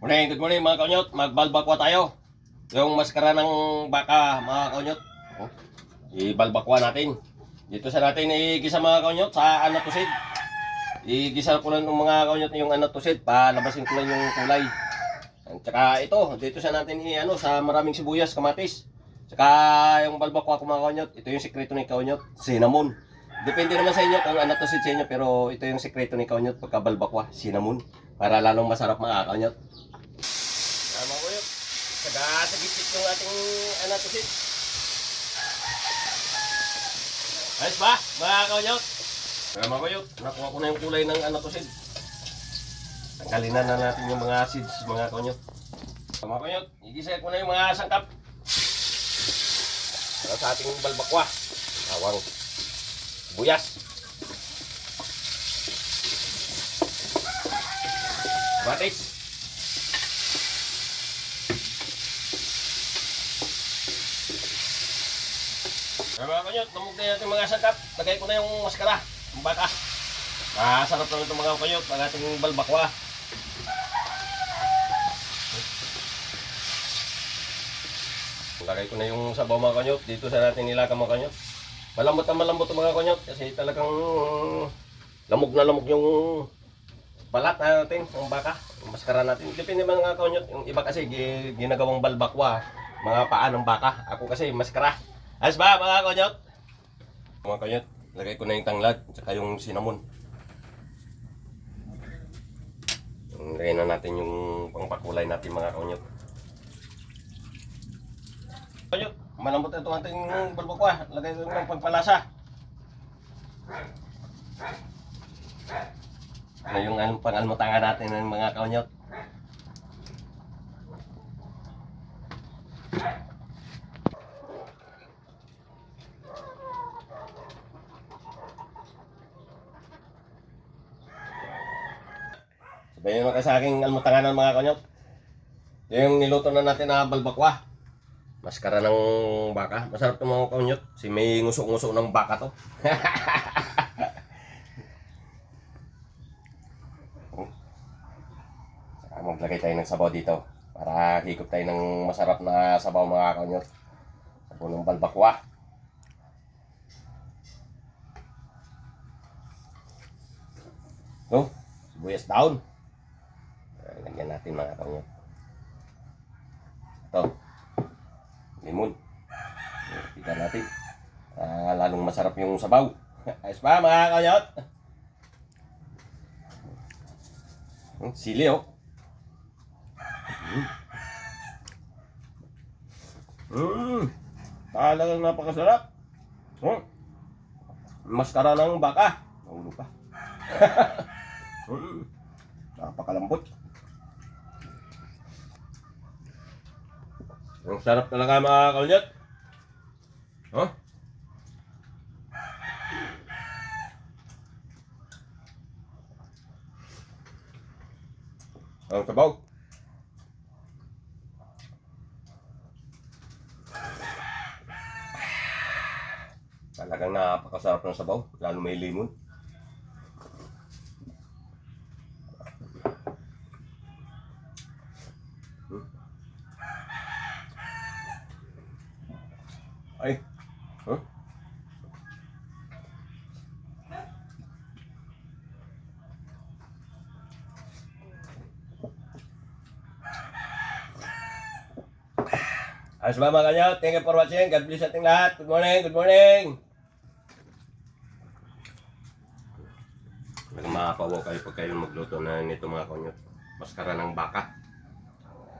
Good morning mga kaunyot. Magbalbakwa tayo. Yung maskara ng baka mga kaunyot. Oh, ibalbakwa natin. Dito sa natin igisa mga kaunyot sa anatusid. Igisa ko lang ng mga kaunyot yung anatusid. Palabasin ko lang yung kulay. At saka ito, dito sa natin sa maraming sibuyas, kamatis. Saka yung balbakwa ko mga kaunyot. Ito yung sikreto ni kaunyot. Cinnamon. Depende naman sa inyo kung anatusid sa inyo. Pero ito yung sikreto ni kaunyot pagka balbakwa. Cinnamon. Para lalong masarap mga kaunyot. Mga kuyot, sa gitip yung ating anatusid. Ayos ba mga kaunyot? Mga kuyot, nakuha ko na yung kulay ng anatusid. Tanggalin na natin yung mga seeds mga kaunyot. Mga kaunyot, igisa ko na yung mga sangkap para sa ating balbakwa. Awang buyas, batis, mga kanyot, namog na natin mga sangkap. Lagay ko na yung maskara, yung baka. Sarap naman itong mga kanyot, ang ating balbakwa. Lagay ko na yung sabaw mga kanyot. Dito sa natin nilagay mga kanyot. Malambot na malambot ang mga kanyot. Kasi talagang lamog na lamog yung balat natin, yung baka. Yung maskara natin. Depende mga kanyot. Yung iba kasi ginagawang balbakwa, mga paa ng baka. Ako kasi maskara. Ayos ba mga kanyot? Mga kanyot, lagay ko na yung tanglad at yung cinnamon. Lagay na natin yung pangpakulay natin mga kanyot. Kanyot, malambot na ito ating balbakwa. Lagay ko ng pangpalasa. Yung pangalmutangan natin ng mga kanyot. Sabayin naman kayo sa aking almutangan ng mga kanyot. Yung niluto na natin na balbakwa. Maskara ng baka. Masarap itong mga kanyot. Kasi may nguso-nguso ng baka to. Saka maglagay tayo ng sabaw dito. Para higop tayo ng masarap na sabaw mga kanyot. Sabaw ng balbakwa. Sibuyas down. Lagyan natin mga kanyot. Ito. Limon. Tignan natin. Lalong masarap yung sabaw. Ayos ba mga kanyot? Sili oh. Talagang napakasarap. Maskara ng baka. Naulo pa. Napakalambot. Ang sarap talaga mga kaunyot. Ang sabaw. Talagang napakasarap ng sabaw. Lalo may limon. Ay. Ayos ba mga kanyot? Thank you for watching. God bless ating lahat. Good morning. Good morning. Talagang makapawaw kayo pag kayo magluto na nito mga kanyot. Maskara ng baka.